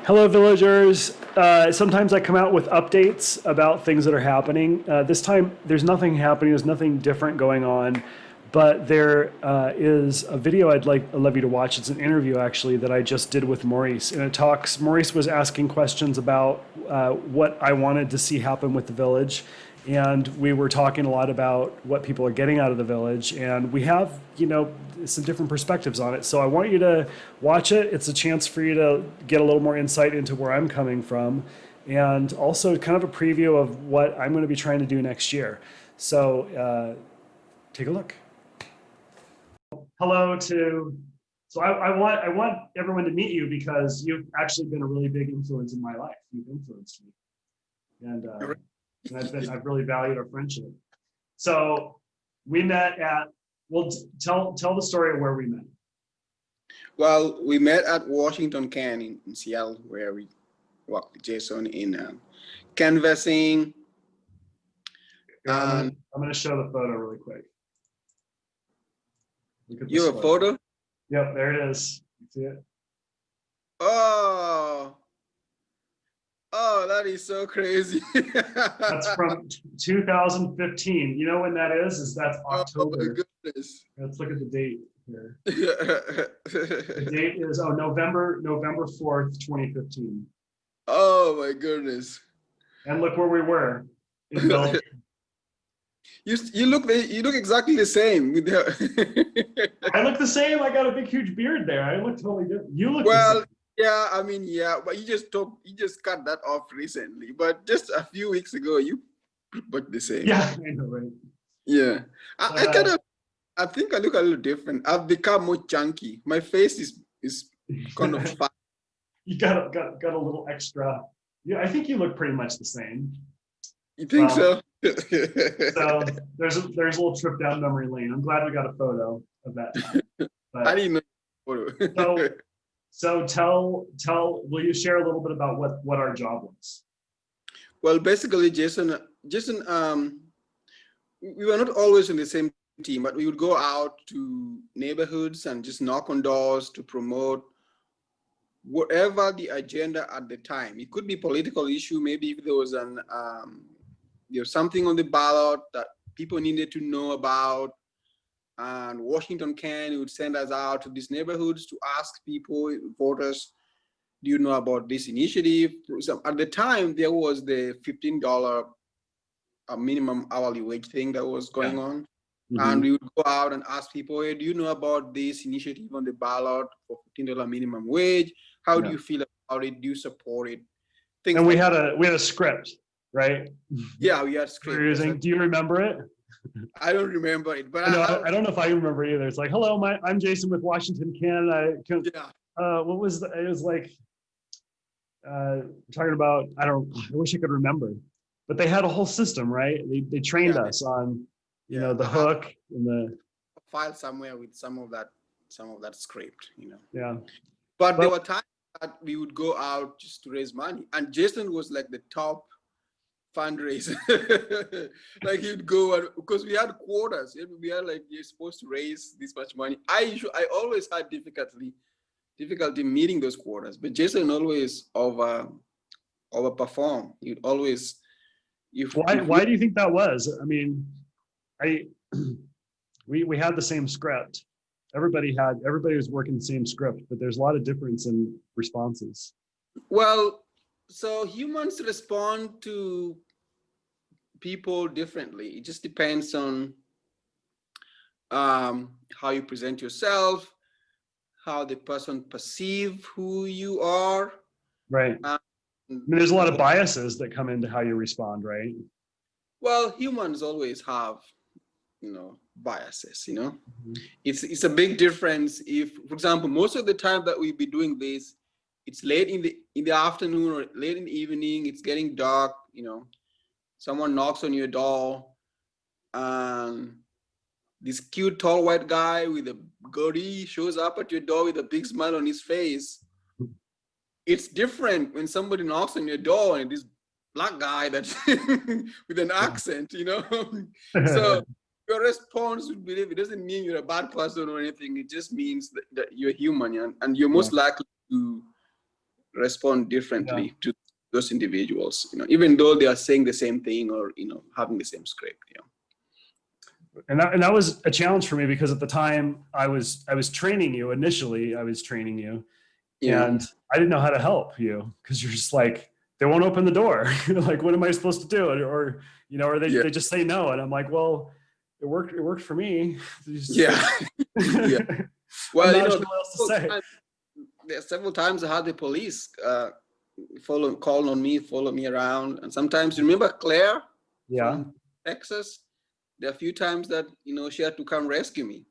Hello, villagers. Sometimes I come out with updates about things that are happening. This time, there's nothing happening. There's nothing different going on, but there is a video I'd love you to watch. It's an interview actually that I just did with Maurice, and it talks. Maurice was asking questions about what I wanted to see happen with the village, and we were talking a lot about what people are getting out of the village, and we have some different perspectives on it. So I want you to watch it. It's a chance for you to get a little more insight into where I'm coming from, and also kind of a preview of what I'm going to be trying to do next year. So take a look. Hello to. So I want everyone to meet you because you've actually been a really big influence in my life. You've influenced me, and I've really valued our friendship. So we met at. Well, tell the story of where we met. Well, we met at Washington Can in Seattle, where we worked with Jason in canvassing. I'm going to show the photo really quick. You have a photo? Yep, there it is. You see it? Oh, that is so crazy. That's from 2015. You know when that is? That's October. Oh my goodness. Let's look at the date here. The date is November 4th, 2015. Oh my goodness. And look where we were in Belgium. You look exactly the same. I look the same. I got a big huge beard there. I look totally different. You look well. the same. Yeah, I mean, yeah, but you just cut that off recently. But just a few weeks ago, you look the same. Yeah, I know, right? Yeah, I think I look a little different. I've become more chunky. My face is kind of fat. You got a little extra. Yeah, I think you look pretty much the same. You think so? So there's a little trip down memory lane. I'm glad we got a photo of that time. But, I didn't know the photo. So will you share a little bit about what our job was? Well, basically, Jason, we were not always in the same team, but we would go out to neighborhoods and just knock on doors to promote whatever the agenda at the time. It could be political issue, maybe if there was something on the ballot that people needed to know about. And Washington Can would send us out to these neighborhoods to ask people, voters, do you know about this initiative? So at the time, there was the $15 minimum hourly wage thing that was going on. Mm-hmm. And we would go out and ask people, hey, do you know about this initiative on the ballot for $15 minimum wage? How do you feel about it? Do you support it? Things and we had a script, right? Yeah, we had script. Do you remember it? I don't remember it, but I don't know if I remember either. It's like, hello, I'm Jason with Washington Can. What was it was like talking about, I wish I could remember, but they had a whole system, right? They trained us on, the hook and the file somewhere with some of that script, Yeah. But there were times that we would go out just to raise money, and Jason was like the top fundraiser. Like he'd go, because we had quotas. We had like, you're supposed to raise this much money. I always had difficulty meeting those quotas, but Jason always overperform. You'd always. Why do you think that was? I mean, we had the same script. Everybody was working the same script, but there's a lot of difference in responses. Well, so humans respond to people differently. It just depends on how you present yourself, how the person perceive who you are. Right. I mean, there's a lot of biases that come into how you respond, right? Well, humans always have, biases, Mm-hmm. It's a big difference if, for example, most of the time that we be doing this, it's late in the afternoon or late in the evening, it's getting dark, someone knocks on your door, and this cute tall white guy with a goatee shows up at your door with a big smile on his face. It's different when somebody knocks on your door and this black guy that's with an accent, So your response would be, it doesn't mean you're a bad person or anything. It just means that you're human, and you're most likely to respond differently to those individuals, even though they are saying the same thing or, having the same script. And that was a challenge for me because at the time I was training you initially. I was training you, Yeah. and I didn't know how to help you because you're just like, they won't open the door. Like, what am I supposed to do? Or they just say no, and I'm like, well, it worked for me. Yeah. Yeah. Well, Well, I'm not sure what else to say. There are several times I had the police call on me, follow me around, and sometimes, remember Claire from Texas? There are a few times that she had to come rescue me.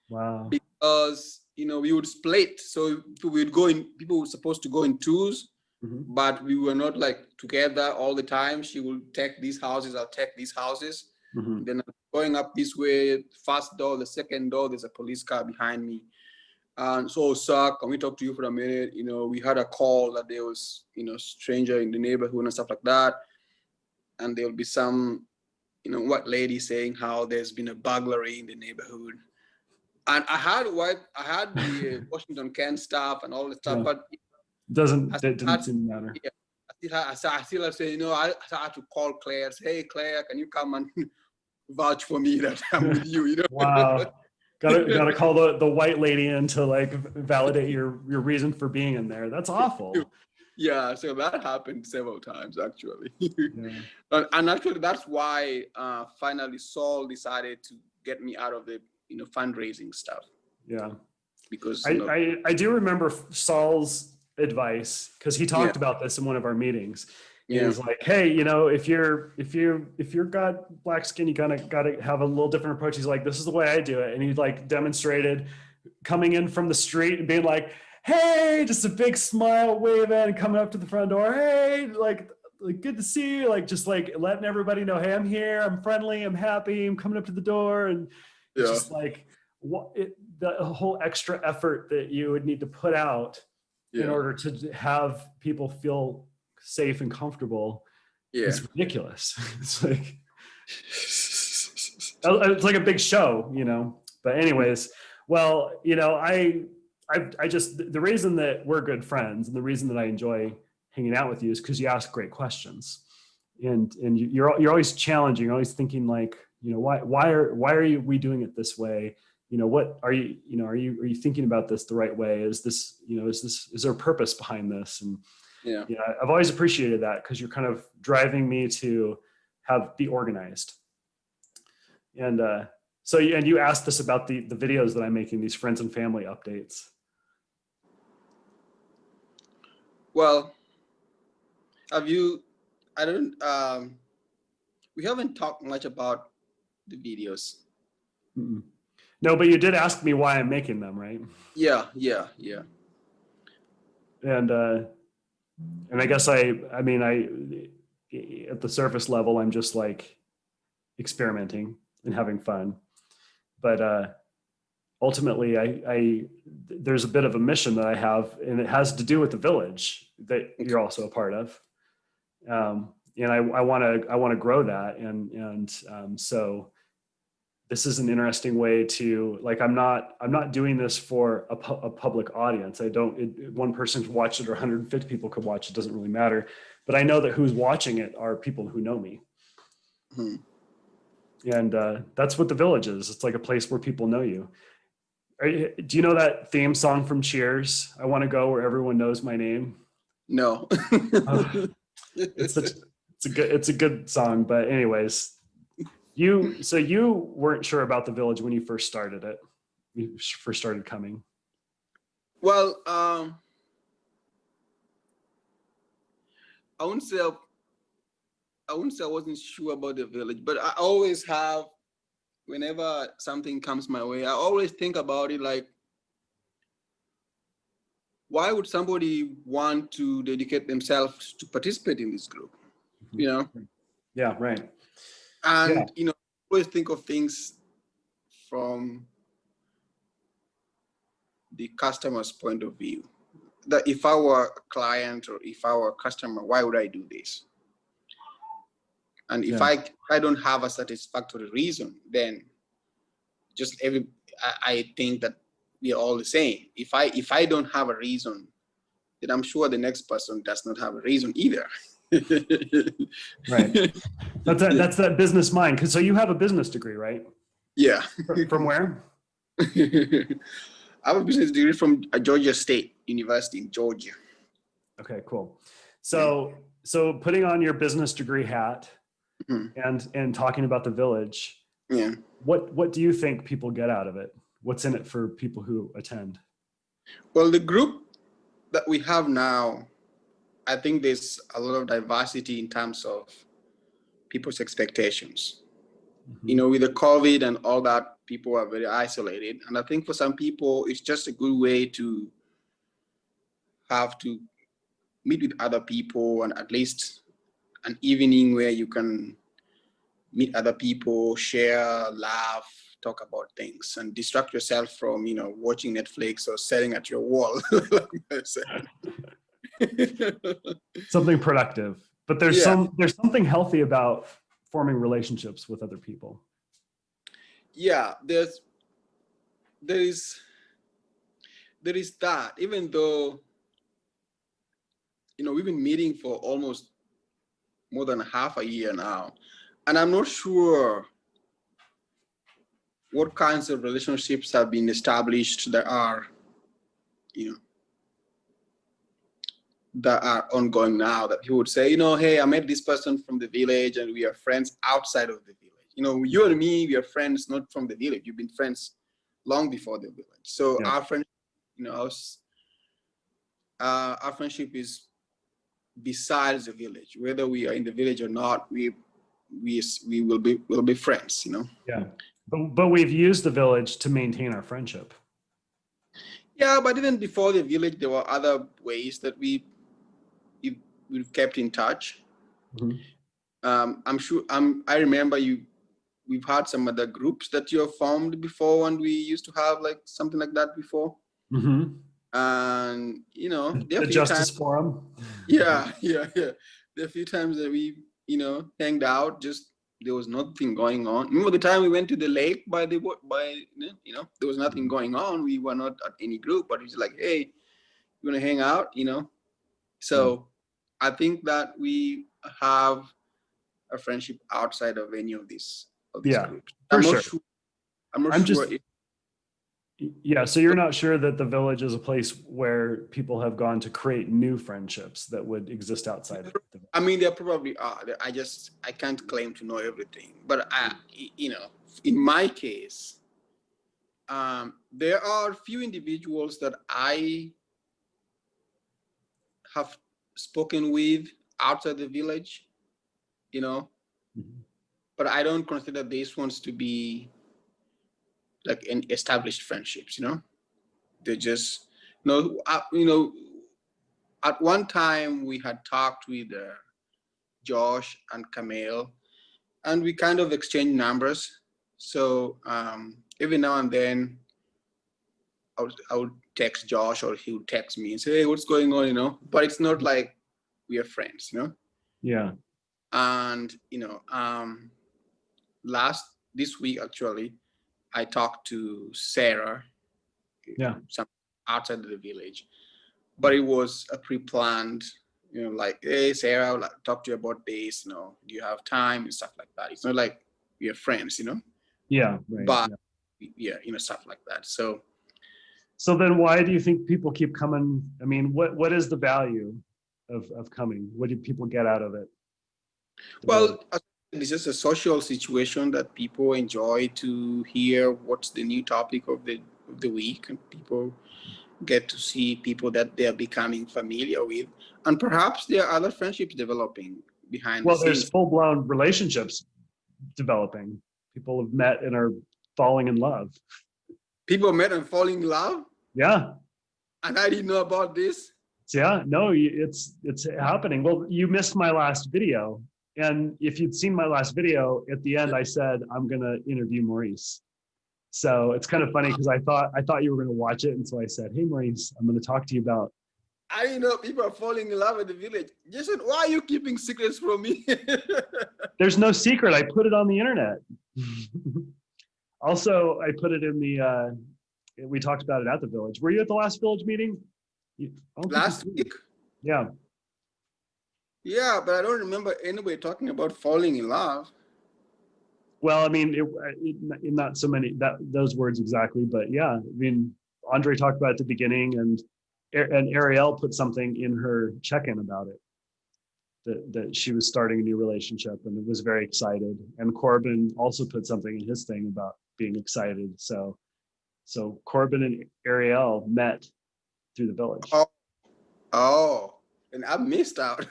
Wow. Because we would split, so people were supposed to go in twos, but we were not like together all the time. She will take these houses, I'll take these houses. Then going up this way, first door, the second door, there's a police car behind me. And so, sir, can we talk to you for a minute? We had a call that there was, stranger in the neighborhood and stuff like that. And there'll be some, white lady saying how there's been a burglary in the neighborhood. And I had the Washington Ken stuff and all the stuff, but it didn't seem to matter. Yeah, I still have to say, I had to call Claire, say, hey, Claire, can you come and vouch for me that I'm with you? Wow. Gotta call the white lady in to like validate your reason for being in there. That's awful. Yeah, so that happened several times actually. And actually that's why finally Saul decided to get me out of the fundraising stuff. Yeah. Because I do remember Saul's advice because he talked about this in one of our meetings. Yeah. He's like, hey, if you're got black skin, you gotta have a little different approach. He's like, this is the way I do it. And he like demonstrated coming in from the street and being like, hey, just a big smile, waving, and coming up to the front door. Hey, like good to see you. Like, just like letting everybody know, hey, I'm here, I'm friendly, I'm happy, I'm coming up to the door. And it's just like the whole extra effort that you would need to put out in order to have people feel safe and comfortable is ridiculous. It's like a big show, but anyways, well, I just, the reason that we're good friends and the reason that I enjoy hanging out with you is because you ask great questions, and you're always challenging. You're always thinking like, why are we doing it this way? What are you thinking about this the right way? Is this, is there a purpose behind this? And I've always appreciated that because you're kind of driving me to be organized. And so you asked us about the videos that I'm making, these friends and family updates. Well, we haven't talked much about the videos. Mm-mm. No, but you did ask me why I'm making them, right? Yeah. And I guess I mean, at the surface level, I'm just like experimenting and having fun. But ultimately, there's a bit of a mission that I have, and it has to do with the village that you're also a part of. And I want to grow that. And so this is an interesting way to, like, I'm not doing this for a public audience. One person could watch it or 150 people could watch it. Doesn't really matter. But I know that who's watching it are people who know me. Mm-hmm. And that's what the village is. It's like a place where people know you. Do you know that theme song from Cheers? I want to go where everyone knows my name. No. It's a good song, but anyways, so you weren't sure about the village when you first started it. You first started coming. Well, I wouldn't say I wasn't sure about the village, but I always have, whenever something comes my way, I always think about it like, why would somebody want to dedicate themselves to participate in this group? Yeah, right. And always think of things from the customer's point of view. That if I were a client or if I were a customer, why would I do this? And if I don't have a satisfactory reason, then I think that we are all the same. If I don't have a reason, then I'm sure the next person does not have a reason either. Right. That's that business mind. So you have a business degree, right? Yeah. From where? I have a business degree from Georgia State University in Georgia. Okay, cool. So putting on your business degree hat and talking about the village, Yeah. what do you think people get out of it? What's in it for people who attend? Well, the group that we have now, I think there's a lot of diversity in terms of people's expectations. You know, with the COVID and all that, people are very isolated. And I think for some people, it's just a good way to have to meet with other people and at least an evening where you can meet other people, share, laugh, talk about things, and distract yourself from, you know, watching Netflix or staring at your wall. Like I said. Something productive, but there's something healthy about forming relationships with other people. Yeah, there is that, even though, you know, we've been meeting for almost more than half a year now, and I'm not sure what kinds of relationships have been established that are, you know, that are ongoing now, that people would say, you know, hey, I met this person from the village and we are friends outside of the village. You know, you and me, we are friends not from the village. You've been friends long before the village. So our friendship, you know, our friendship is besides the village. Whether we are in the village or not, we will be friends, you know. Yeah, but we've used the village to maintain our friendship. Yeah, but even before the village, there were other ways that we've kept in touch. I'm sure. I remember we've had some other groups that you have formed before, and we used to have like something like that before. And you know, the Justice Forum. Yeah. There are a few times that we, you know, hanged out. Just there was nothing going on. Remember the time we went to the lake you know, there was nothing going on. We were not at any group, but it was like, hey, you want to hang out, you know? So I think that we have a friendship outside of any of these groups. I'm not sure. Yeah, so you're not sure that the village is a place where people have gone to create new friendships that would exist outside of the village. I mean, there probably are. I can't claim to know everything, but you know, in my case, there are few individuals that I have spoken with outside the village, you know, but I don't consider these ones to be like an established friendships, you know. They're just, you know, at one time we had talked with Josh and Camille, and we kind of exchanged numbers. So every now and then I would text Josh or he would text me and say, hey, what's going on, you know? But it's not like we are friends, you know? Yeah. And, you know, this week, actually, I talked to Sarah, some outside of the village, but it was a pre-planned, you know, like, hey, Sarah, I would like to talk to you about this, you know, do you have time and stuff like that. It's not like we are friends, you know? Yeah, right. But yeah, you know, stuff like that. So then why do you think people keep coming? I mean, what is the value of coming? What do people get out of it? Well, this is a social situation that people enjoy to hear what's the new topic of the week, and people get to see people that they're becoming familiar with, and perhaps there are other friendships developing behind the scenes. Well, there's full-blown relationships developing. People have met and are falling in love. People met and falling in love? Yeah. And I didn't know about this? Yeah, no, it's happening. Well, you missed my last video. And if you'd seen my last video, at the end, I said, I'm going to interview Maurice. So it's kind of funny because I thought you were going to watch it. And so I said, hey, Maurice, I'm going to talk to you about. I didn't know people are falling in love in the village. Jason, why are you keeping secrets from me? There's no secret. I put it on the internet. Also, I put it in we talked about it at the village. Were you at the last village meeting? I don't think Last you do. week? Yeah. Yeah, but I don't remember anybody talking about falling in love. Well, I mean, not so many those words exactly, but yeah, I mean, Andre talked about it at the beginning, and Ariel put something in her check-in about it, that she was starting a new relationship and was very excited. And Corbin also put something in his thing about being excited. So Corbin and Ariel met through the village. Oh, oh, and I missed out.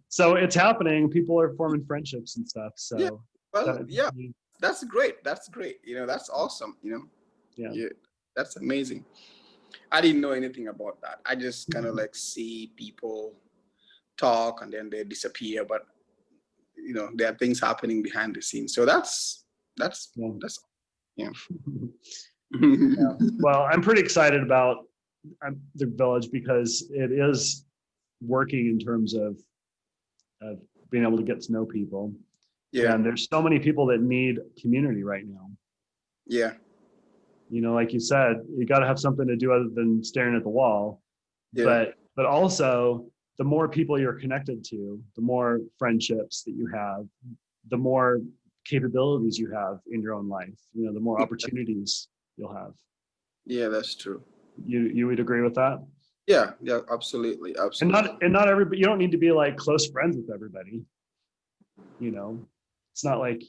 So it's happening. People are forming friendships and stuff. Yeah, So well, that, yeah, that's great. That's great. That's awesome. yeah. Yeah, that's amazing. I didn't know anything about that. I just kind of like see people talk and then they disappear, but there are things happening behind the scenes. So that's Yeah. yeah. Yeah. Well, I'm pretty excited about the village because it is working in terms of being able to get to know people. Yeah, And there's so many people that need community right now. yeah, Like you said, you got to have something to do other than staring at the wall. yeah, But also, the more people you're connected to, the more friendships that you have, the more capabilities you have in your own life. The more opportunities you'll have. yeah. That's true. You would agree with that? Yeah, yeah, absolutely, And absolutely. not everybody. You don't need to be like close friends with everybody. It's not like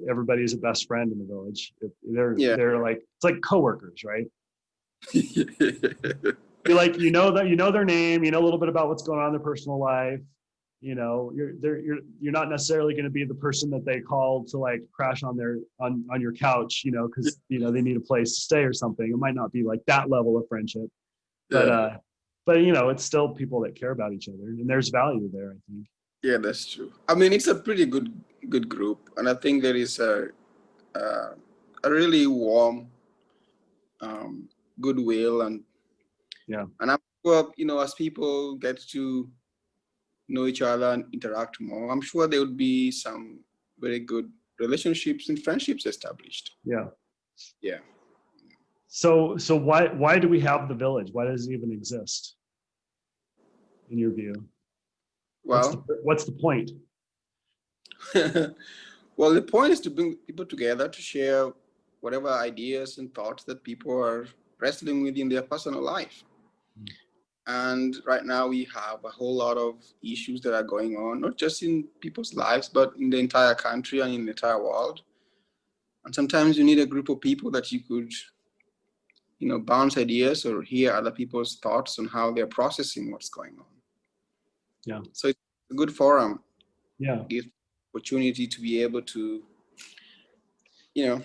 everybody's a best friend in the village. Yeah. They're like, it's like coworkers, right? You're like, their name, a little bit about what's going on in their personal life. You're not necessarily going to be the person that they call to like crash on your couch, because they need a place to stay or something. It might not be like that level of friendship, Yeah, but it's still people that care about each other, and there's value there, I think. yeah, that's true. I mean, it's a pretty good group, and I think there is a really warm goodwill, and Yeah. I'm sure as people get to know each other and interact more, I'm sure there would be some very good relationships and friendships established. Yeah. Yeah. So why do we have the village? Why does it even exist, in your view? Well, What's the point? well, the point is to bring people together to share whatever ideas and thoughts that people are wrestling with in their personal life. And right now we have a whole lot of issues that are going on, not just in people's lives, but in the entire country and in the entire world. And sometimes you need a group of people that you could, bounce ideas or hear other people's thoughts on how they're processing what's going on. Yeah. So it's a good forum. Yeah. Give opportunity to be able to, Do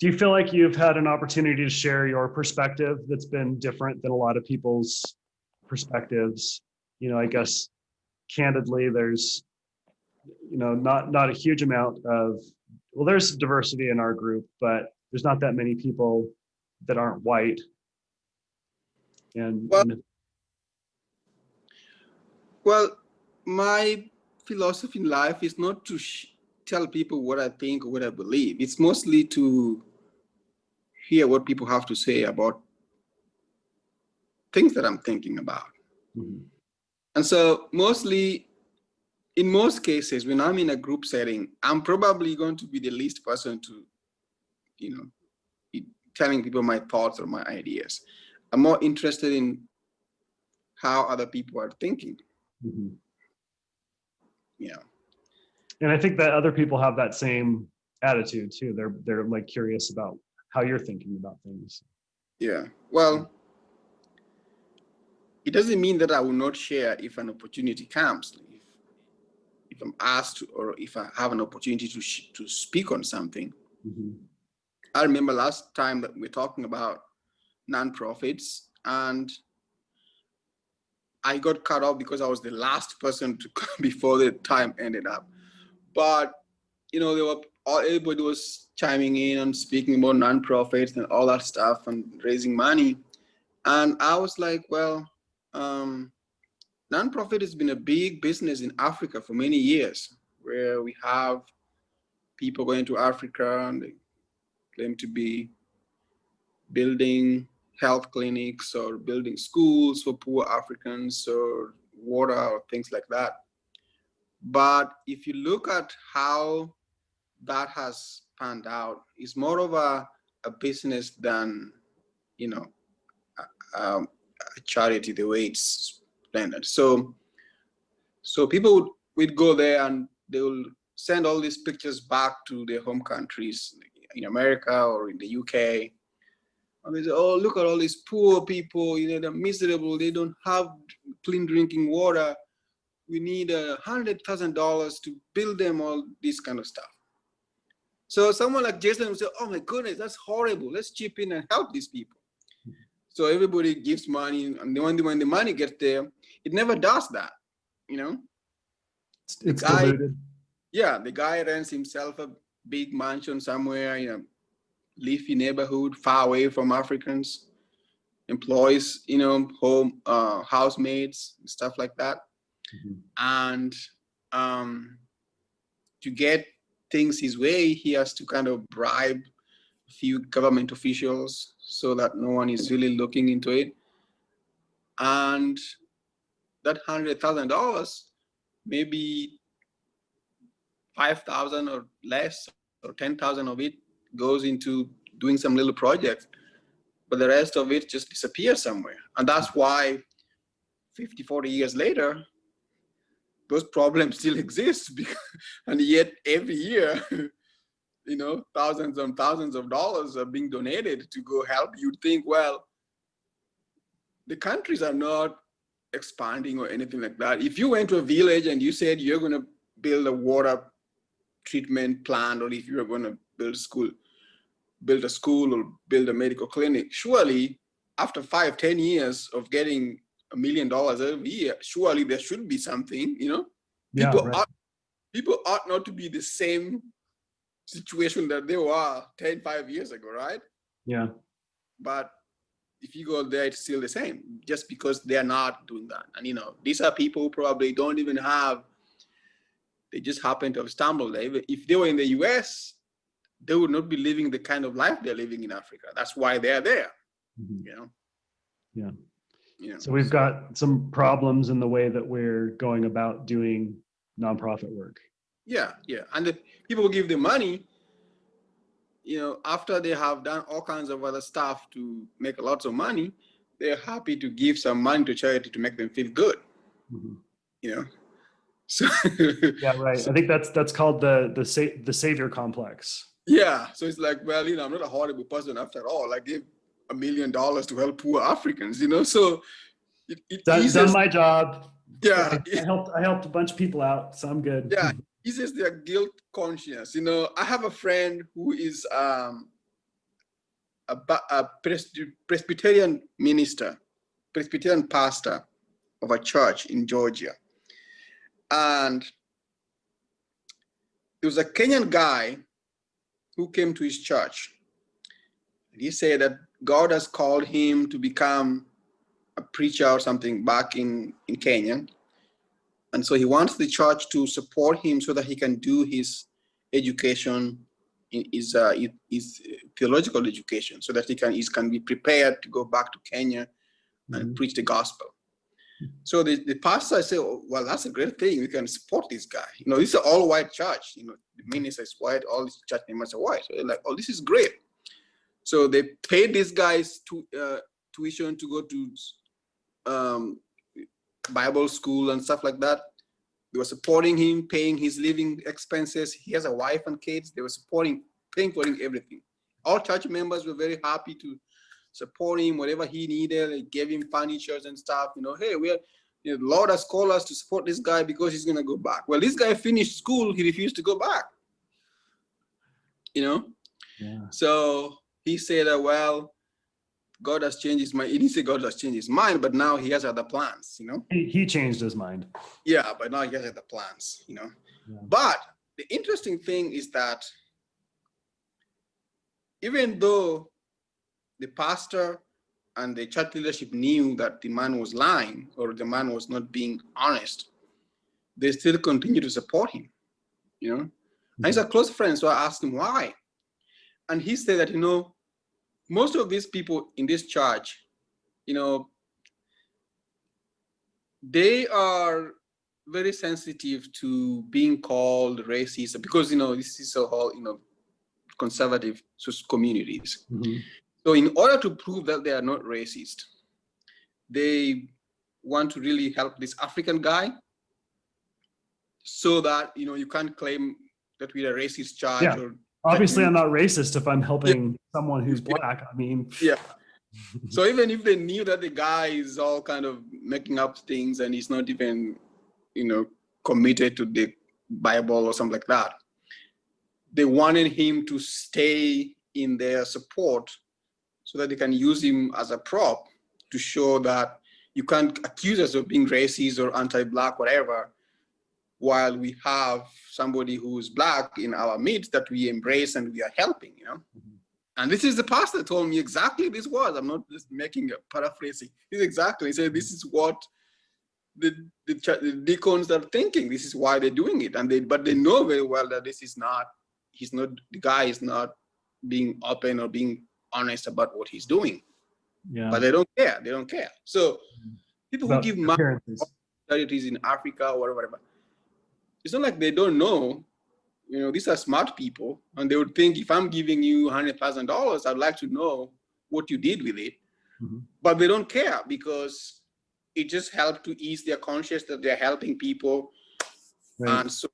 you feel like you've had an opportunity to share your perspective that's been different than a lot of people's perspectives? I guess candidly, there's, not a huge amount of, well, there's diversity in our group, but there's not that many people that aren't white. And, well, well, my philosophy in life is not to tell people what I think or what I believe. It's mostly to hear what people have to say about things that I'm thinking about. mm-hmm. And so in most cases, when I'm in a group setting, I'm probably going to be the least person to, telling people my thoughts or my ideas. I'm more interested in how other people are thinking. Mm-hmm. Yeah. And I think that other people have that same attitude too. They're like curious about how you're thinking about things. Yeah. Well, it doesn't mean that I will not share if an opportunity comes. If I'm asked to, or if I have an opportunity to speak on something. Mm-hmm. I remember last time that we were talking about nonprofits, and I got cut off because I was the last person to before the time ended up. But everybody was chiming in and speaking about nonprofits and all that stuff and raising money, and I was like, well, nonprofit has been a big business in Africa for many years, where we have people going to Africa and they claim to be building health clinics or building schools for poor Africans or water or things like that. But if you look at how that has panned out, it's more of a business than, you know, a charity the way it's planned. So people would go there and they will send all these pictures back to their home countries in America or in the UK. And they say, oh, look at all these poor people, you know, they're miserable, they don't have clean drinking water. We need $100,000 to build them all this kind of stuff. So someone like Jason will say, oh my goodness, that's horrible. Let's chip in and help these people. So everybody gives money, and when the money gets there, it never does that, you know? It's diluted. Yeah, the guy rents himself a big mansion somewhere in a leafy neighborhood far away from Africans, employs, you know, home housemaids, stuff like that. And to get things his way, he has to kind of bribe a few government officials so that no one is really looking into it. And that $100,000, maybe 5,000 or less, or 10,000 of it goes into doing some little project, but the rest of it just disappears somewhere. And that's why 50, 40 years later, those problems still exist. And yet every year, you know, thousands and thousands of dollars are being donated to go help. You'd think, well, the countries are not expanding or anything like that. If you went to a village and you said you're going to build a water treatment plant, or if you're going to build a school or build a medical clinic, surely after 5, 10 years of getting $1 million every year, surely there should be something, you know? Yeah, People ought not to be the same situation that they were 10, 5 years ago, right? Yeah. But if you go there, it's still the same, just because they're not doing that. And, you know, these are people who probably don't even have, they just happen to have stumbled there. If they were in the US, they would not be living the kind of life they're living in Africa. That's why they're there, you know? Yeah. Yeah. So we've got some problems in the way that we're going about doing nonprofit work. Yeah, yeah. And the people who give the money, you know, after they have done all kinds of other stuff to make lots of money, they're happy to give some money to charity to make them feel good, you know? So yeah, right. So, I think that's called the savior complex. Yeah. So it's like, well, you know, I'm not a horrible person after all. I gave $1 million to help poor Africans, you know? So it done my job. Yeah. I helped a bunch of people out, so I'm good. Yeah. Eases their guilt conscience. You know, I have a friend who is a Presbyterian minister, Presbyterian pastor of a church in Georgia. And there was a Kenyan guy who came to his church. And he said that God has called him to become a preacher or something back in Kenya. And so he wants the church to support him so that he can do his education, his theological education, so that he can be prepared to go back to Kenya and preach the gospel. So the pastor said, oh, well, that's a great thing. We can support this guy. You know, this is an all-white church. You know, the minister is white, all these church members are white. So they're like, oh, this is great. So they paid these guys tuition to go to Bible school and stuff like that. They were supporting him, paying his living expenses. He has a wife and kids. They were paying for him everything. All church members were very happy to support him, whatever he needed. They gave him furniture and stuff. You know, hey, the Lord has called us to support this guy because he's going to go back. Well, this guy finished school. He refused to go back. You know? Yeah. So he said, well, God has changed his mind. He didn't say God has changed his mind, but now he has other plans, you know? He changed his mind. Yeah, but now he has other plans, you know? Yeah. But the interesting thing is that even though the pastor and the church leadership knew that the man was lying or the man was not being honest, they still continue to support him, you know? And he's a close friend, so I asked him why. And he said that, you know, most of these people in this church, you know, they are very sensitive to being called racist because, you know, this is a whole, you know, conservative communities. Mm-hmm. So in order to prove that they are not racist, they want to really help this African guy so that, you know, you can't claim that we're a racist church. Yeah. Or Obviously, I'm not racist if I'm yeah, helping someone who's black. I mean, yeah. So even if they knew that the guy is all kind of making up things and he's not even, you know, committed to the Bible or something like that, they wanted him to stay in their support so that they can use him as a prop to show that you can't accuse us of being racist or anti-black, whatever, while we have somebody who's black in our midst that we embrace and we are helping, you know. Mm-hmm. And this is the pastor told me exactly this was. I'm not just making a paraphrasing. This exactly. He said this is what the deacons are thinking. This is why they're doing it, and but they know very well that this is not. He's not. The guy is not being open or being honest about what he's doing. Yeah. But they don't care. They don't care. So people who give money to charities in Africa or whatever, it's not like they don't know. You know, these are smart people, and they would think if I'm giving you $100,000, I'd like to know what you did with it. Mm-hmm. But they don't care because it just helped to ease their conscience that they're helping people. Right. And so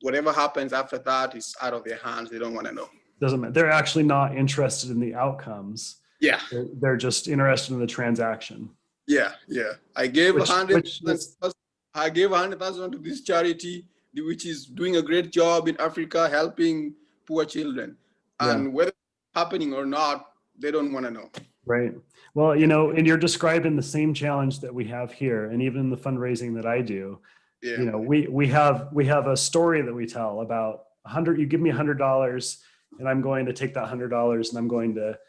whatever happens after that is out of their hands. They don't want to know. Doesn't matter. They're actually not interested in the outcomes. Yeah. They're just interested in the transaction. Yeah, yeah. I gave $100,000 to this charity, which is doing a great job in Africa, helping poor children. And whether it's happening or not, they don't want to know. Right. Well, you know, and you're describing the same challenge that we have here, and even the fundraising that I do. Yeah. You know, we have a story that we tell about you give me $100, and I'm going to take that $100 and I'm going to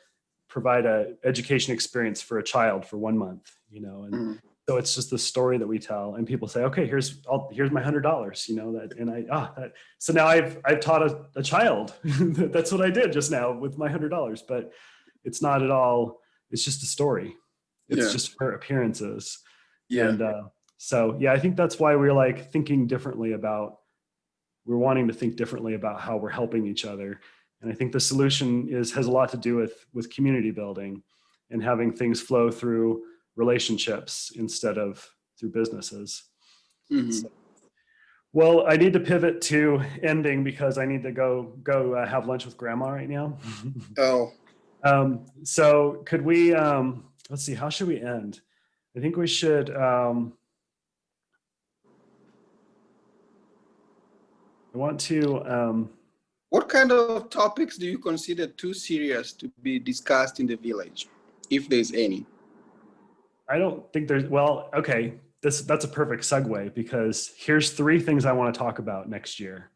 provide a education experience for a child for 1 month. You know, and so it's just the story that we tell, and people say, okay, here's my $100, you know, so now I've taught a child. That's what I did just now with my $100, but it's not at all, it's just a story. It's just for appearances. Yeah. And so, I think that's why we're like we're wanting to think differently about how we're helping each other. And I think the solution has a lot to do with community building and having things flow through relationships instead of through businesses. Mm-hmm. So, well, I need to pivot to ending because I need to go have lunch with grandma right now. Oh. So could we, let's see, how should we end? I think we should, I want to, what kind of topics do you consider too serious to be discussed in the village, if there's any? I don't think okay. That's a perfect segue because here's 3 things I want to talk about next year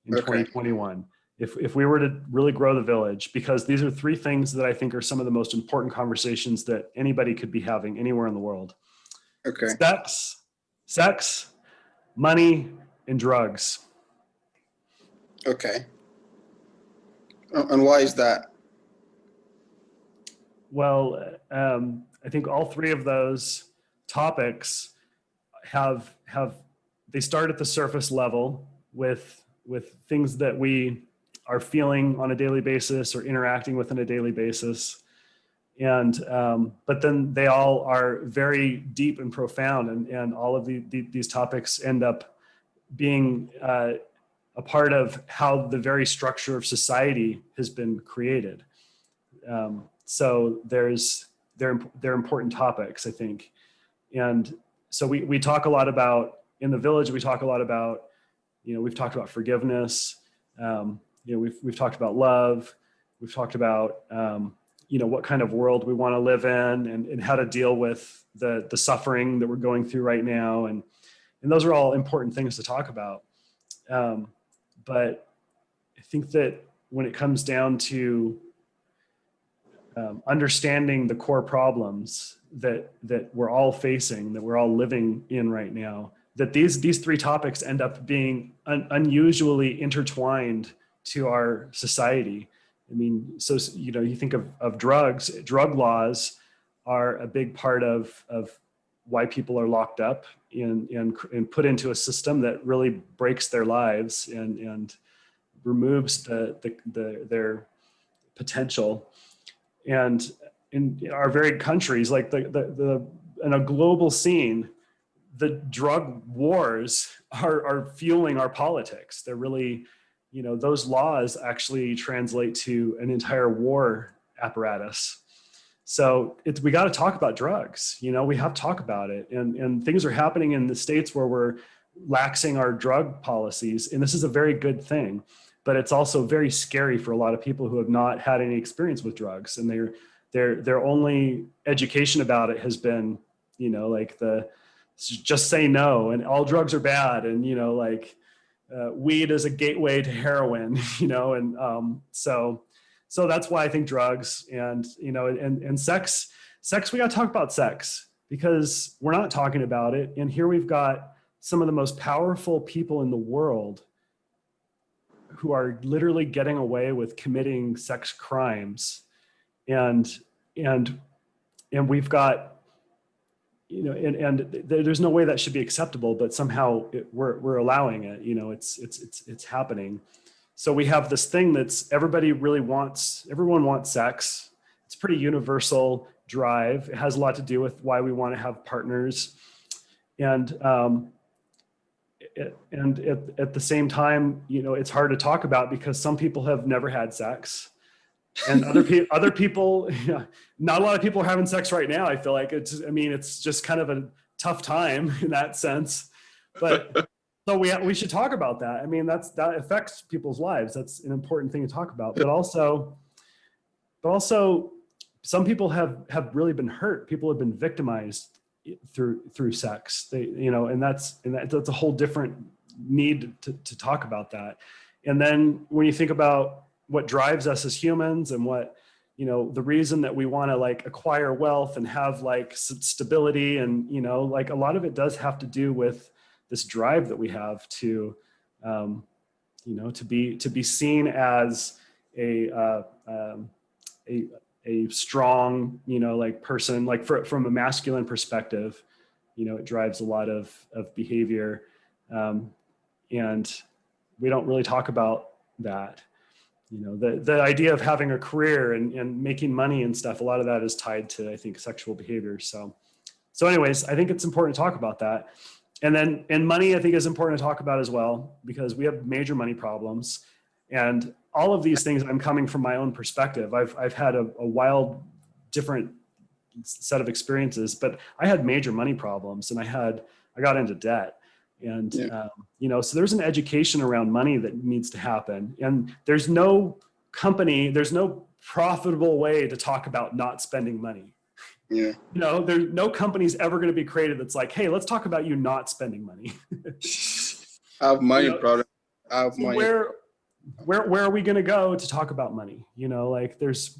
in 2021. If we were to really grow the village, because these are 3 things that I think are some of the most important conversations that anybody could be having anywhere in the world. Okay. Sex, money, and drugs. Okay. And why is that? Well, I think all 3 of those topics they start at the surface level with things that we are feeling on a daily basis or interacting with on a daily basis. And, but then they all are very deep and profound, and all of these topics end up being a part of how the very structure of society has been created. So they're important topics, I think. And so we talk a lot about, in the village, we talk a lot about, you know, we've talked about forgiveness. You know, we've talked about love. We've talked about, you know, what kind of world we want to live in, and how to deal with the suffering that we're going through right now. And those are all important things to talk about. But I think that when it comes down to understanding the core problems that we're all facing, that we're all living in right now, that these 3 topics end up being unusually intertwined to our society. I mean, so, you know, you think of drugs, drug laws are a big part of why people are locked up and put into a system that really breaks their lives and removes their potential. And in our very countries, like in a global scene, the drug wars are fueling our politics. They're really, you know, those laws actually translate to an entire war apparatus. So we got to talk about drugs. You know, we have to talk about it. And things are happening in the states where we're laxing our drug policies. And this is a very good thing, but it's also very scary for a lot of people who have not had any experience with drugs. And their only education about it has been, you know, like just say no and all drugs are bad. And, you know, like weed is a gateway to heroin, you know, and so that's why I think drugs and, you know, and sex, we got to talk about sex because we're not talking about it. And here we've got some of the most powerful people in the world who are literally getting away with committing sex crimes. And we've got, you know, and there's no way that should be acceptable, but somehow we're allowing it, you know, it's happening. So we have this thing that's everyone wants sex. It's a pretty universal drive. It has a lot to do with why we want to have partners. And at the same time, you know, it's hard to talk about because some people have never had sex. And other people, yeah, not a lot of people are having sex right now. I feel like it's just kind of a tough time in that sense. But so we should talk about that. I mean, that affects people's lives. That's an important thing to talk about. But also some people have really been hurt. People have been victimized through sex. They, you know, and that's a whole different need to talk about that. And then when you think about what drives us as humans and what, you know, the reason that we want to like acquire wealth and have like stability and, you know, like a lot of it does have to do with this drive that we have to, you know, to be seen as a strong, you know, like person, like from a masculine perspective, you know, it drives a lot of behavior. And we don't really talk about that. You know, the idea of having a career and making money and stuff, a lot of that is tied to, I think, sexual behavior. So anyways, I think it's important to talk about that. And money, I think, is important to talk about as well, because we have major money problems. And all of these things, I'm coming from my own perspective. I've had a wild, different set of experiences, but I had major money problems and I got into debt. And, you know, so there's an education around money that needs to happen. And there's no profitable way to talk about not spending money. Yeah. You know, there's no company's ever going to be created that's like, hey, let's talk about you not spending money. I have money, you know? brother. I have money. Where are we going to go to talk about money? You know, like there's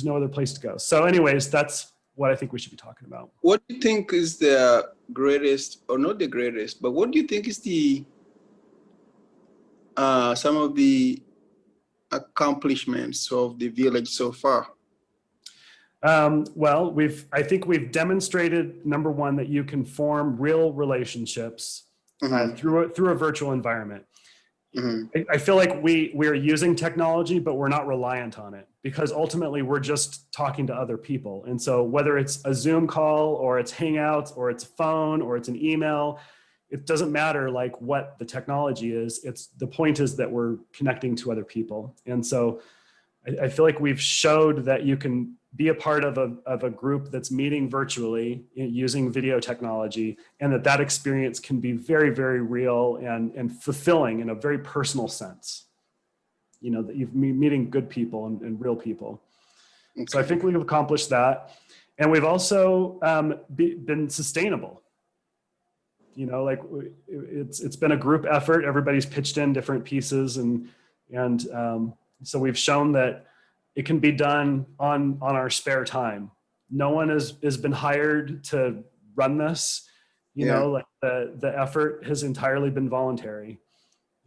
no other place to go. So anyways, that's what I think we should be talking about. What do you think is the greatest, or not the greatest, but what do you think is the some of the accomplishments of the village so far? Well, I think we've demonstrated, number one, that you can form real relationships through a virtual environment. Mm-hmm. I feel like we're using technology, but we're not reliant on it because ultimately we're just talking to other people. And so whether it's a Zoom call or it's Hangouts or it's a phone or it's an email, it doesn't matter like what the technology is. The point is that we're connecting to other people. And so I feel like we've showed that you can be a part of a group that's meeting virtually using video technology, and that experience can be very, very real and fulfilling in a very personal sense. You know, that you're meeting good people and real people. Okay. So I think we've accomplished that. And we've also been sustainable. You know, like it's been a group effort. Everybody's pitched in different pieces and so we've shown that it can be done on our spare time. No one has been hired to run this, you know, like the effort has entirely been voluntary.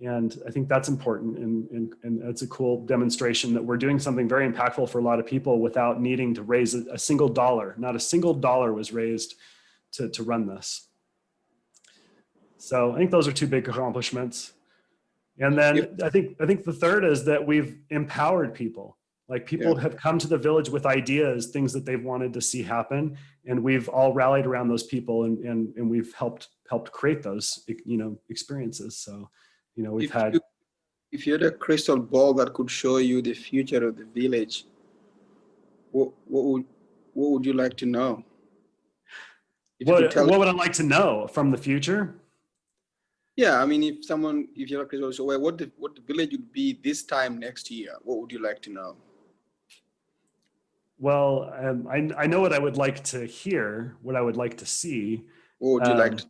And I think that's important. And it's a cool demonstration that we're doing something very impactful for a lot of people without needing to raise a single dollar. Not a single dollar was raised to run this. So I think those are two big accomplishments. And then I think the third is that we've empowered people. Like people have come to the village with ideas, things that they've wanted to see happen, and we've all rallied around those people, and we've helped create those, experiences. So, we've had. If you had a crystal ball that could show you the future of the village, what would you like to know? What would I like to know from the future? Yeah, I mean, if you're a crystal, so what the village would be this time next year, what would you like to know? Well, I know what I would like to hear, what I would like to see. What would you like to?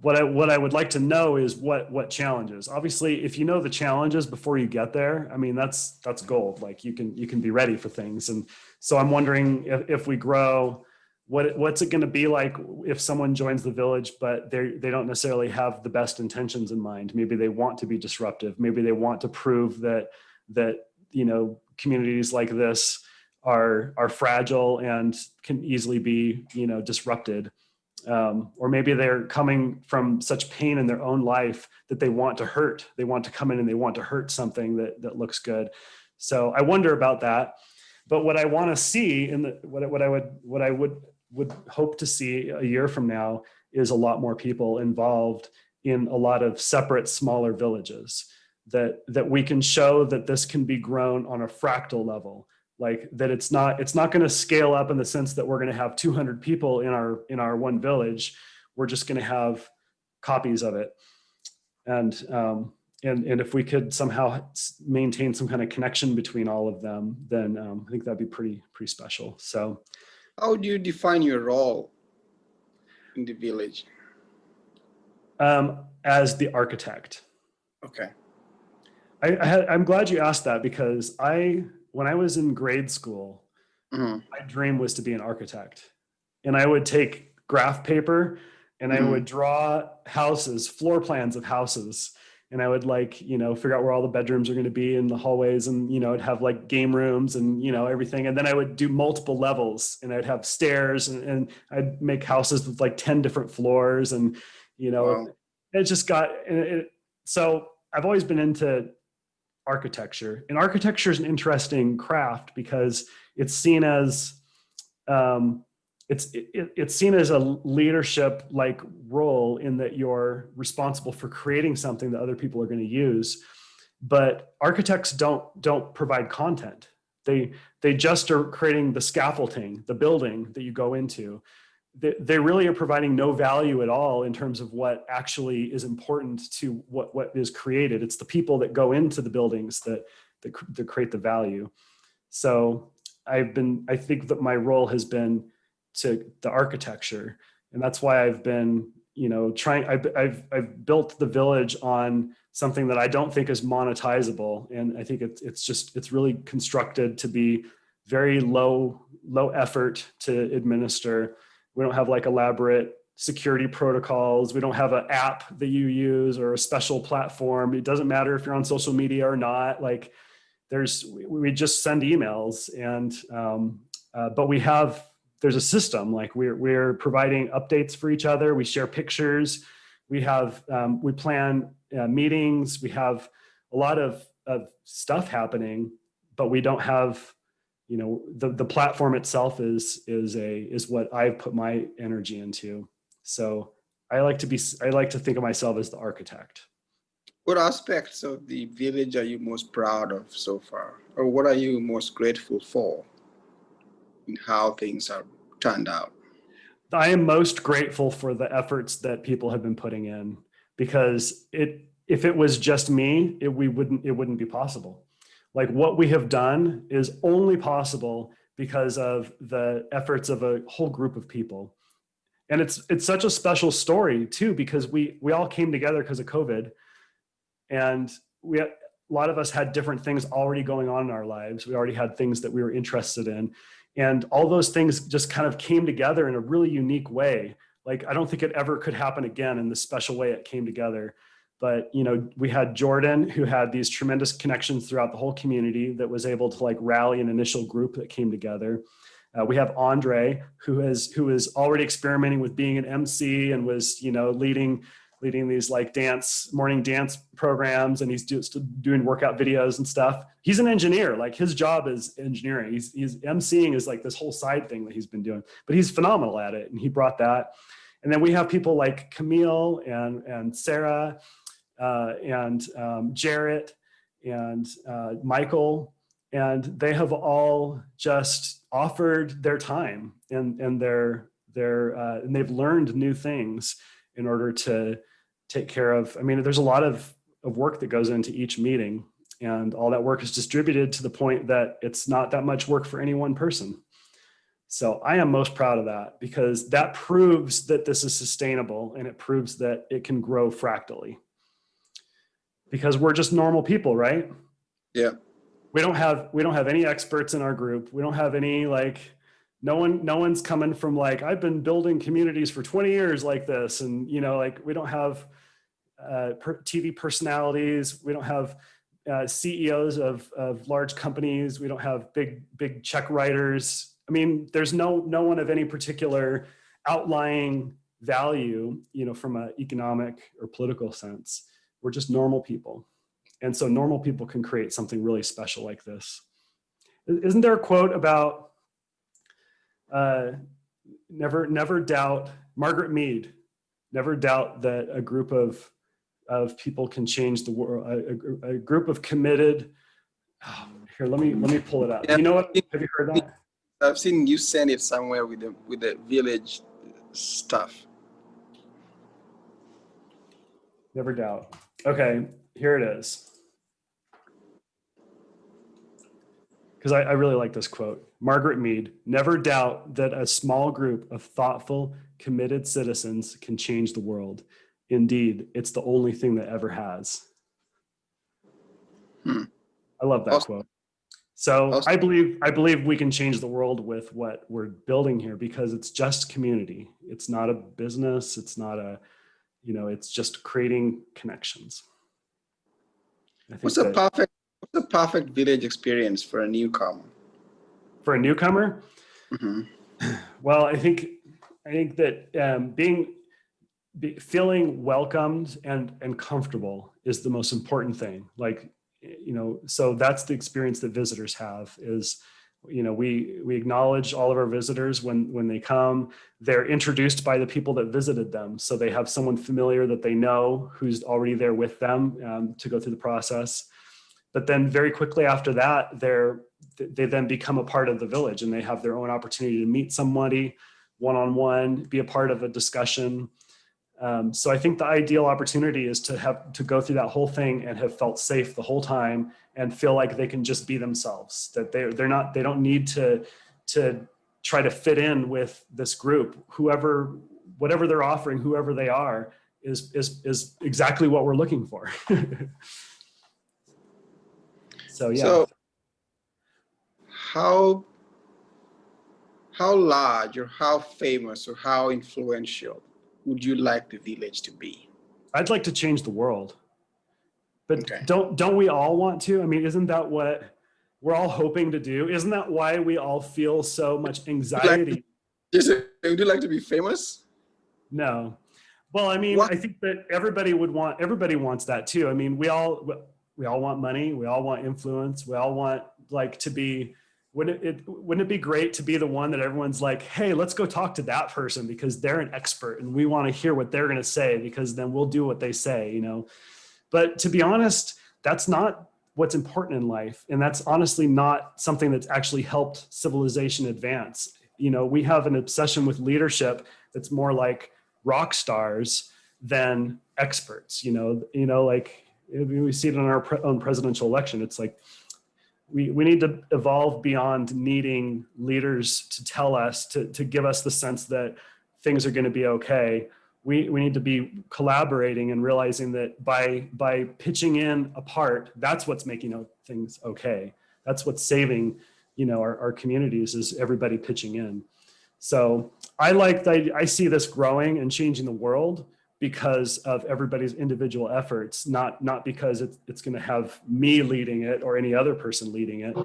What I would like to know is what challenges. Obviously, if you know the challenges before you get there, I mean, that's gold. Like you can be ready for things. And so I'm wondering if we grow, what's it going to be like if someone joins the village, but they don't necessarily have the best intentions in mind. Maybe they want to be disruptive. Maybe they want to prove that communities like this are fragile and can easily be disrupted. Or maybe they're coming from such pain in their own life that they want to hurt. They want to come in and they want to hurt something that looks good. So I wonder about that. But what I want to see what I would hope to see a year from now is a lot more people involved in a lot of separate, smaller villages, that we can show that this can be grown on a fractal level. Like that it's not going to scale up in the sense that we're going to have 200 people in our one village. We're just going to have copies of it. And if we could somehow maintain some kind of connection between all of them, then I think that'd be pretty special. So how do you define your role in the village? As the architect. Okay. I'm glad you asked that, because when I was in grade school, my dream was to be an architect. And I would take graph paper and I would draw houses, floor plans of houses. And I would figure out where all the bedrooms are going to be in the hallways, and, I'd have like game rooms and, everything. And then I would do multiple levels, and I'd have stairs, and I'd make houses with like 10 different floors. And, Wow. it just got, so I've always been into architecture, and architecture is an interesting craft because it's seen as it's seen as a leadership like role, in that you're responsible for creating something that other people are going to use. But architects don't provide content. They just are creating the scaffolding, the building that you go into. They really are providing no value at all in terms of what actually is important to what is created. It's the people that go into the buildings that create the value. So I think that my role has been to the architecture, and that's why I've been I've built the village on something that I don't think is monetizable, and I think it's really constructed to be very low effort to administer. We don't have like elaborate security protocols. We don't have an app that you use or a special platform. It doesn't matter if you're on social media or not. Like we just send emails, and but there's a system. Like we're providing updates for each other. We share pictures. We plan meetings. We have a lot of stuff happening, but we don't have, the platform itself is what I've put my energy into. So I like to think of myself as the architect. What aspects of the village are you most proud of so far? Or what are you most grateful for in how things are turned out? I am most grateful for the efforts that people have been putting in, because if it was just me, it wouldn't be possible. Like what we have done is only possible because of the efforts of a whole group of people. And it's such a special story too, because we all came together because of COVID, and a lot of us had different things already going on in our lives. We already had things that we were interested in, and all those things just kind of came together in a really unique way. Like I don't think it ever could happen again in the special way it came together. But, you know, we had Jordan, who had these tremendous connections throughout the whole community that was able to like rally an initial group that came together. We have Andre, who is already experimenting with being an MC and was, you know, leading these like morning dance programs, and he's doing workout videos and stuff. He's an engineer. Like his job is engineering. He's MCing is like this whole side thing that he's been doing, but he's phenomenal at it. And he brought that. And then we have people like Camille and Sarah and Jarrett and Michael, and they have all just offered their time and they've learned new things in order to take care of. I mean, there's a lot of work that goes into each meeting, and all that work is distributed to the point that it's not that much work for any one person. So I am most proud of that, because that proves that this is sustainable, and it proves that it can grow fractally. Because we're just normal people, right? Yeah. We don't have any experts in our group. We don't have any like, no one's coming from like, I've been building communities for 20 years like this. And, you know, like we don't have TV personalities. We don't have CEOs of large companies. We don't have big check writers. I mean, there's no one of any particular outlying value, you know, from an economic or political sense. We're just normal people. And so normal people can create something really special like this. Isn't there a quote about never doubt, Margaret Mead, never doubt that a group of people can change the world, a group of committed, here, let me pull it up. Yeah. You know what, have you heard that? I've seen you send it somewhere with the village stuff. Never doubt. Okay, here it is. Because I really like this quote. Margaret Mead, never doubt that a small group of thoughtful, committed citizens can change the world. Indeed, it's the only thing that ever has. I love that quote. So I believe we can change the world with what we're building here, because it's just community. It's not a business. It's not a, you know, it's just creating connections. What's a perfect village experience for a newcomer? For a newcomer? Mm-hmm. Well, I think that feeling welcomed and comfortable is the most important thing. Like, you know, so that's the experience that visitors have is, you know, we acknowledge all of our visitors when they come. They're introduced by the people that visited them. So they have someone familiar that they know who's already there with them to go through the process. But then very quickly after that, they then become a part of the village, and they have their own opportunity to meet somebody one-on-one, be a part of a discussion. So I think the ideal opportunity is to go through that whole thing and have felt safe the whole time and feel like they can just be themselves, that they don't need to try to fit in with this group. Whatever they're offering, whoever they are, is exactly what we're looking for. So yeah. So how large or how famous or how influential would you like the village to be? I'd like to change the world. But okay. Don't we all want to? I mean, isn't that what we're all hoping to do? Isn't that why we all feel so much anxiety? Would you like to be famous? No. Well, I mean, what? I think that everybody wants that too. I mean, we all want money. We all want influence. We all want like to be, wouldn't it be great to be the one that everyone's like, hey, let's go talk to that person because they're an expert and we want to hear what they're going to say, because then we'll do what they say, you know? But to be honest, that's not what's important in life. And that's honestly not something that's actually helped civilization advance. You know, we have an obsession with leadership that's more like rock stars than experts, you know, like we see it in our own presidential election. It's like, we need to evolve beyond needing leaders to tell us, to give us the sense that things are going to be okay. We need to be collaborating and realizing that by pitching in a part, that's what's making things okay. That's what's saving, you know, our communities, is everybody pitching in. So I see this growing and changing the world, because of everybody's individual efforts, not because it's going to have me leading it or any other person leading it.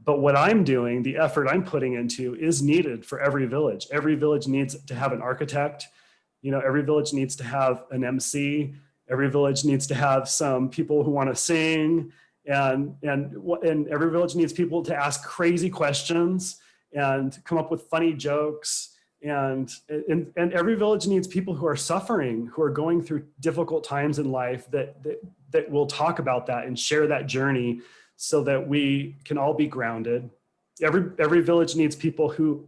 But what I'm doing, the effort I'm putting into, is needed for every village. Every village needs to have an architect. Every village needs to have an MC. Every village needs to have some people who want to sing, and every village needs people to ask crazy questions and come up with funny jokes. And every village needs people who are suffering, who are going through difficult times in life, that will talk about that and share that journey, so that we can all be grounded. Every village needs people who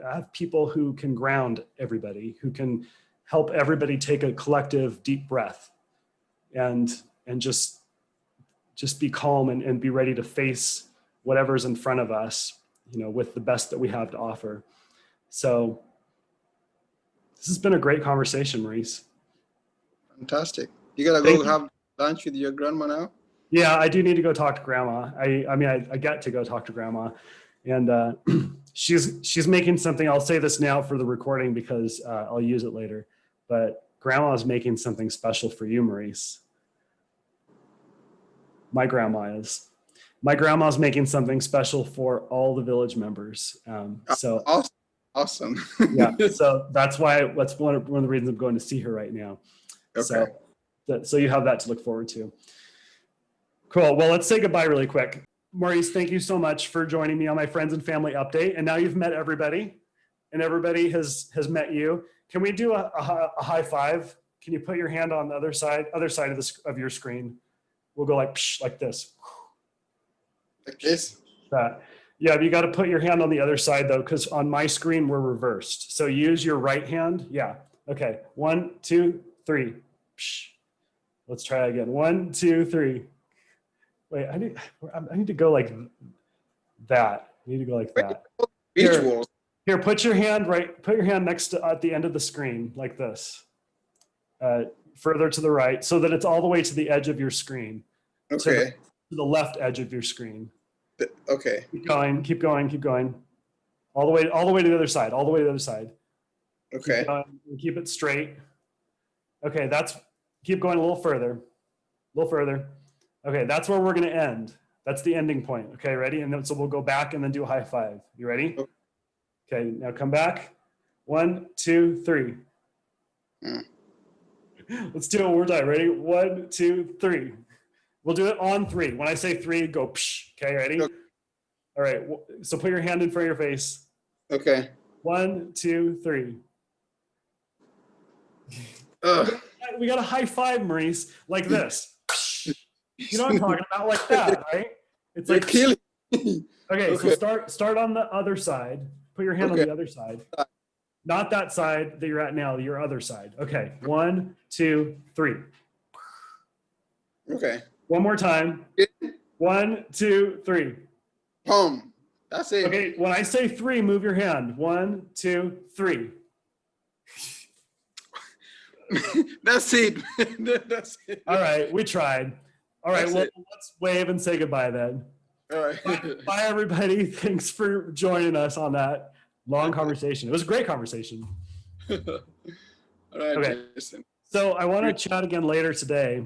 have people who can ground everybody, who can help everybody take a collective deep breath and just be calm and be ready to face whatever's in front of us, with the best that we have to offer. So this has been a great conversation, Maurice. Fantastic. You gotta go have lunch with your grandma now? Yeah, I do need to go talk to Grandma. I get to go talk to Grandma, and she's making something. I'll say this now for the recording because I'll use it later. But Grandma is making something special for you, Maurice. My grandma is. My grandma's making something special for all the village members. So awesome. Yeah, so that's one of the reasons I'm going to see her right now. Okay. So you have that to look forward to. Cool. Well, let's say goodbye really quick. Maurice, thank you so much for joining me on my friends and family update. And now you've met everybody, and everybody has met you. Can we do a high five? Can you put your hand on the other side of your screen? We'll go like this. Like this? That. Yeah, you got to put your hand on the other side though, because on my screen we're reversed. So use your right hand. Yeah. Okay. 1, 2, 3. Let's try again. 1, 2, 3. Wait, I need to go like that. I need to go like that. Here, put your hand next to at the end of the screen like this. Further to the right, so that it's all the way to the edge of your screen. Okay. To the left edge of your screen. Okay. Keep going. All the way to the other side. Okay. Keep it straight. Okay, keep going a little further. Okay, that's where we're going to end. That's the ending point. Okay, ready? And then so we'll go back and then do a high five. You ready? Okay, now come back. 1, 2, 3. Let's do it one more time. Ready? 1, 2, 3. We'll do it on 3. When I say 3, go psh. Okay, ready? Okay. All right. So put your hand in front of your face. Okay. 1, 2, 3. We got a high five, Maurice, like this. You know what I'm talking about, like that, right? It's like killing. Okay, so start on the other side. Put your hand on the other side. Not that side that you're at now, your other side. Okay, 1, 2, 3. Okay. One more time. 1, 2, 3. Boom. That's it. Okay, when I say 3, move your hand. 1, 2, 3. That's it. That's it. All right, we tried. All right, well, let's wave and say goodbye then. All right. Bye, everybody. Thanks for joining us on that long conversation. It was a great conversation. All right, okay. Jason. So I want to chat again later today